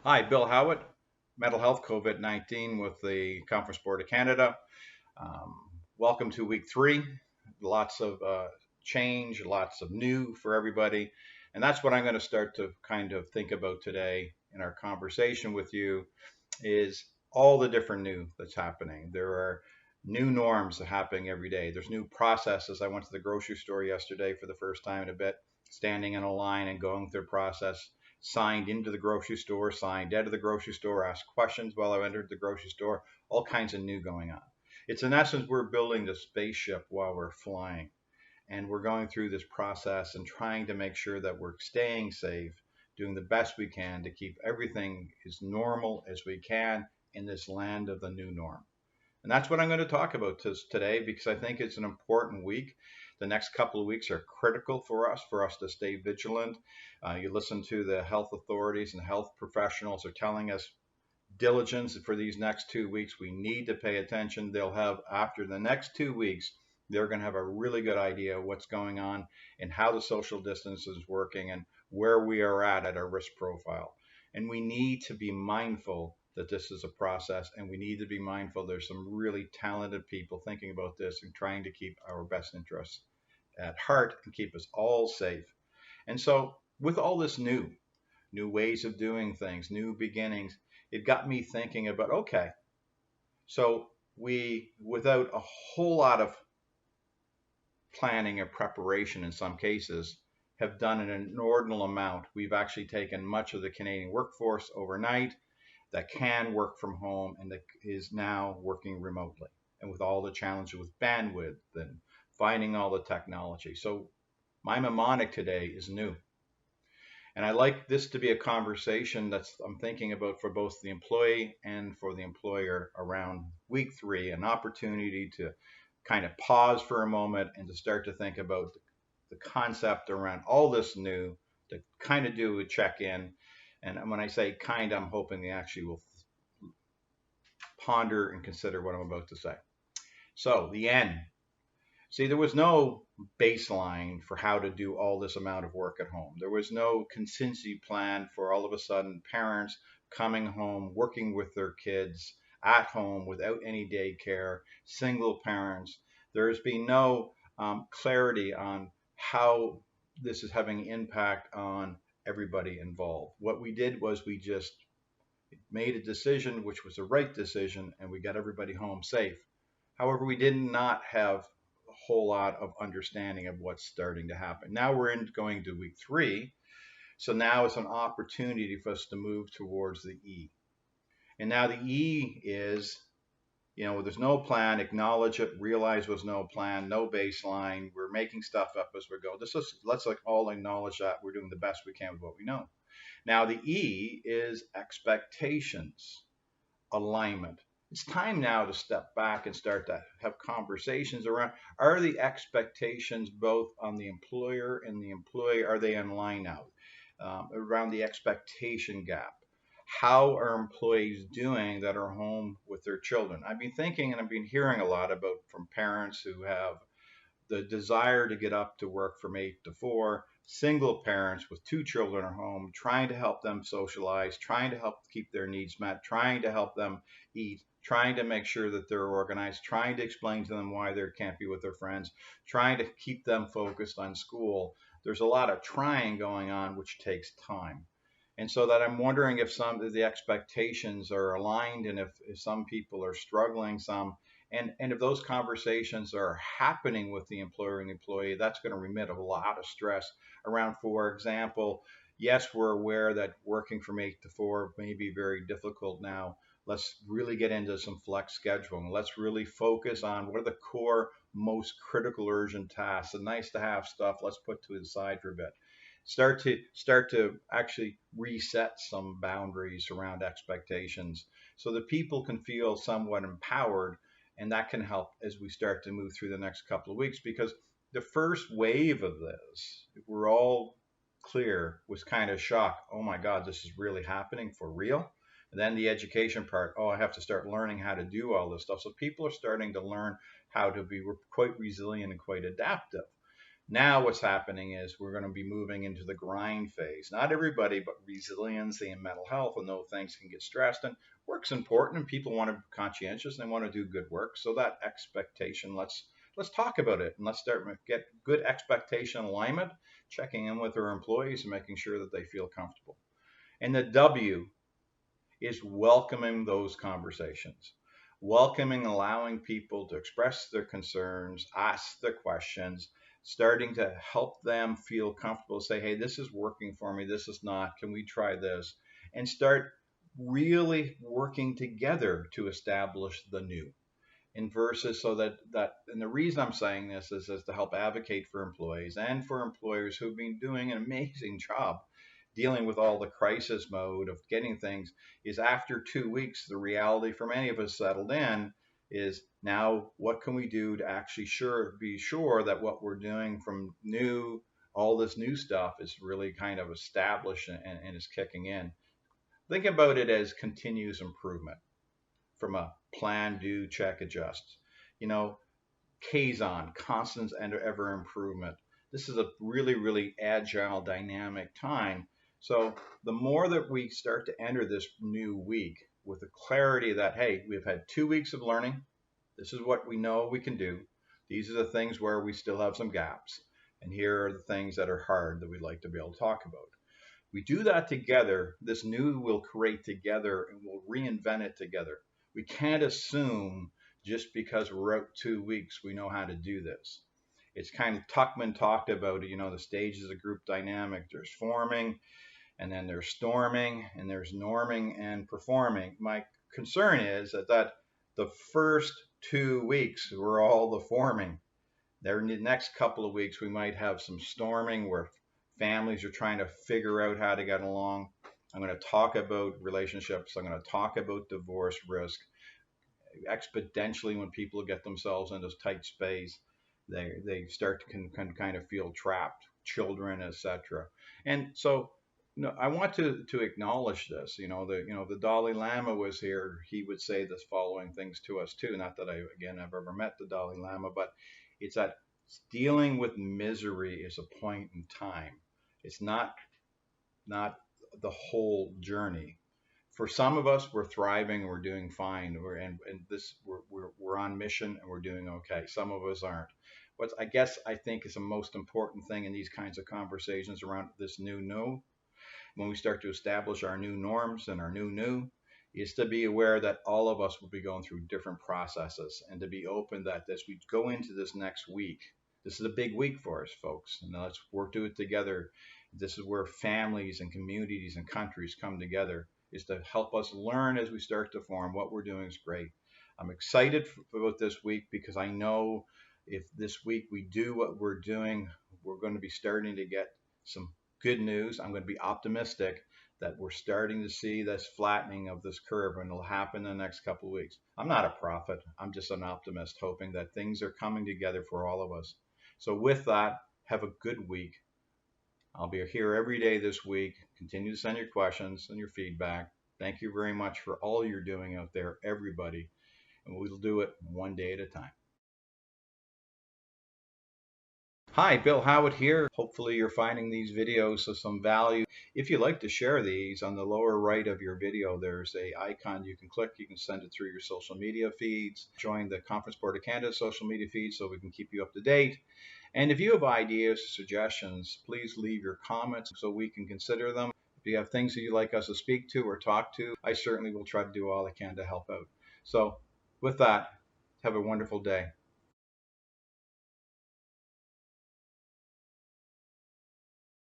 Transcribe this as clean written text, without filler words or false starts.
Hi, Bill Howatt, Mental Health COVID-19 with the Conference Board of Canada. Um, Welcome to week three. Lots of change, lots of new for everybody. And that's what I'm going to start to kind of think about today in our conversation with you is all the different new that's happening. There are new norms happening every day. There's new processes. I went to the grocery store yesterday for the first time in a bit, standing in a line and going through the process. Signed into the grocery store, signed out of the grocery store, asked questions while I entered the grocery store, all kinds of new going on. It's in essence, we're building the spaceship while we're flying. And we're going through this process and trying to make sure that we're staying safe, doing the best we can to keep everything as normal as we can in this land of the new norm. And that's what I'm going to talk about today because I think it's an important week. The next couple of weeks are critical for us to stay vigilant. You listen to the health authorities and health professionals are telling us diligence for these next 2 weeks. We need to pay attention. They'll have, after the next 2 weeks, they're going to have a really good idea of what's going on and how the social distance is working and where we are at our risk profile. And we need to be mindful that this is a process and we need to be mindful there's some really talented people thinking about this and trying to keep our best interests at heart and keep us all safe. And so with all this new ways of doing things, new beginnings, it got me thinking about okay, so we, without a whole lot of planning or preparation in some cases, have done an inordinate amount. We've actually taken much of the Canadian workforce overnight that can work from home and that is now working remotely. And with all the challenges with bandwidth and finding all the technology. So my mnemonic today is new. And I like this to be a conversation that's I'm thinking about for both the employee and for the employer around week three, an opportunity to kind of pause for a moment and to start to think about the concept around all this new, to kind of do a check in. And when I say kind, I'm hoping they actually will ponder and consider what I'm about to say. So, the end. See, there was no baseline for how to do all this amount of work at home. There was no contingency plan for all of a sudden parents coming home, working with their kids at home without any daycare, single parents. There has been no clarity on how this is having impact on everybody involved. What we did was we just made a decision, which was the right decision, and we got everybody home safe. However, we did not have a whole lot of understanding of what's starting to happen. Now we're going to week three. So now it's an opportunity for us to move towards the E. And now the E is, there's no plan, acknowledge it, realize there's no plan, no baseline. We're making stuff up as we go. Let's like all acknowledge that we're doing the best we can with what we know. Now the E is expectations, alignment. It's time now to step back and start to have conversations around, are the expectations both on the employer and the employee, are they in line now? Around the expectation gap. How are employees doing that are home with their children? I've been thinking and I've been hearing a lot about from parents who have the desire to get up to work from 8 to 4, single parents with 2 children at home, trying to help them socialize, trying to help keep their needs met, trying to help them eat, trying to make sure that they're organized, trying to explain to them why they can't be with their friends, trying to keep them focused on school. There's a lot of trying going on, which takes time. And so that I'm wondering if some of the expectations are aligned and if some people are struggling some and if those conversations are happening with the employer and employee, that's going to remit a lot of stress around, for example, yes, we're aware that working from 8 to 4 may be very difficult now. Let's really get into some flex scheduling. Let's really focus on what are the core, most critical, urgent tasks. The nice to have stuff, let's put to the side for a bit. Start to actually reset some boundaries around expectations so that people can feel somewhat empowered, and that can help as we start to move through the next couple of weeks because the first wave of this, if we're all clear, was kind of shock. Oh my God, this is really happening for real. And then the education part, oh, I have to start learning how to do all this stuff. So people are starting to learn how to be quite resilient and quite adaptive. Now what's happening is we're going to be moving into the grind phase. Not everybody, but resiliency and mental health and those things can get stressed. And work's important, and people want to be conscientious and they want to do good work. So that expectation, let's talk about it, and let's start get good expectation alignment, checking in with our employees and making sure that they feel comfortable. And the W is welcoming those conversations, welcoming, allowing people to express their concerns, ask their questions, starting to help them feel comfortable, say, hey, this is working for me, this is not, can we try this? And start really working together to establish the new. In versus so that and the reason I'm saying this is to help advocate for employees and for employers who've been doing an amazing job dealing with all the crisis mode of getting things. Is after 2 weeks, the reality for many of us settled in is now what can we do to actually be sure that what we're doing from new, all this new stuff is really kind of established and is kicking in. Think about it as continuous improvement from a plan, do, check, adjust. You know, Kaizen, constant and ever improvement. This is a really, really agile, dynamic time. So the more that we start to enter this new week with the clarity that, hey, we've had 2 weeks of learning. This is what we know we can do. These are the things where we still have some gaps. And here are the things that are hard that we'd like to be able to talk about. We do that together, this new will create together and we'll reinvent it together. We can't assume just because we're out 2 weeks we know how to do this. It's kind of Tuckman talked about, the stages of group dynamic. There's forming, and then there's storming, and there's norming and performing. My concern is that the first 2 weeks were all the forming. There in the next couple of weeks we might have some storming where families are trying to figure out how to get along. I'm going to talk about relationships. I'm going to talk about divorce risk. Exponentially, when people get themselves in this tight space, they start to kind of feel trapped, children, etc. And so, I want to acknowledge this. The Dalai Lama was here. He would say this following things to us too. Not that I've ever met the Dalai Lama, but it's that dealing with misery is a point in time. It's not the whole journey. For some of us, we're thriving, we're doing fine, we're on mission and we're doing okay. Some of us aren't. What I think is the most important thing in these kinds of conversations around this new, when we start to establish our new norms and our new, is to be aware that all of us will be going through different processes and to be open that as we go into this next week, this is a big week for us, folks. And let's work to it together. This is where families and communities and countries come together, is to help us learn as we start to form. What we're doing is great. I'm excited about this week because I know if this week we do what we're doing, we're going to be starting to get some good news. I'm going to be optimistic that we're starting to see this flattening of this curve, and it'll happen in the next couple of weeks. I'm not a prophet. I'm just an optimist, hoping that things are coming together for all of us. So with that, have a good week. I'll be here every day this week. Continue to send your questions and your feedback. Thank you very much for all you're doing out there, everybody. And we'll do it one day at a time. Hi, Bill Howatt here. Hopefully you're finding these videos of some value. If you'd like to share these, on the lower right of your video, there's a icon you can click. You can send it through your social media feeds. Join the Conference Board of Canada social media feed so we can keep you up to date. And if you have ideas, suggestions, please leave your comments so we can consider them. If you have things that you'd like us to speak to or talk to, I certainly will try to do all I can to help out. So with that, have a wonderful day.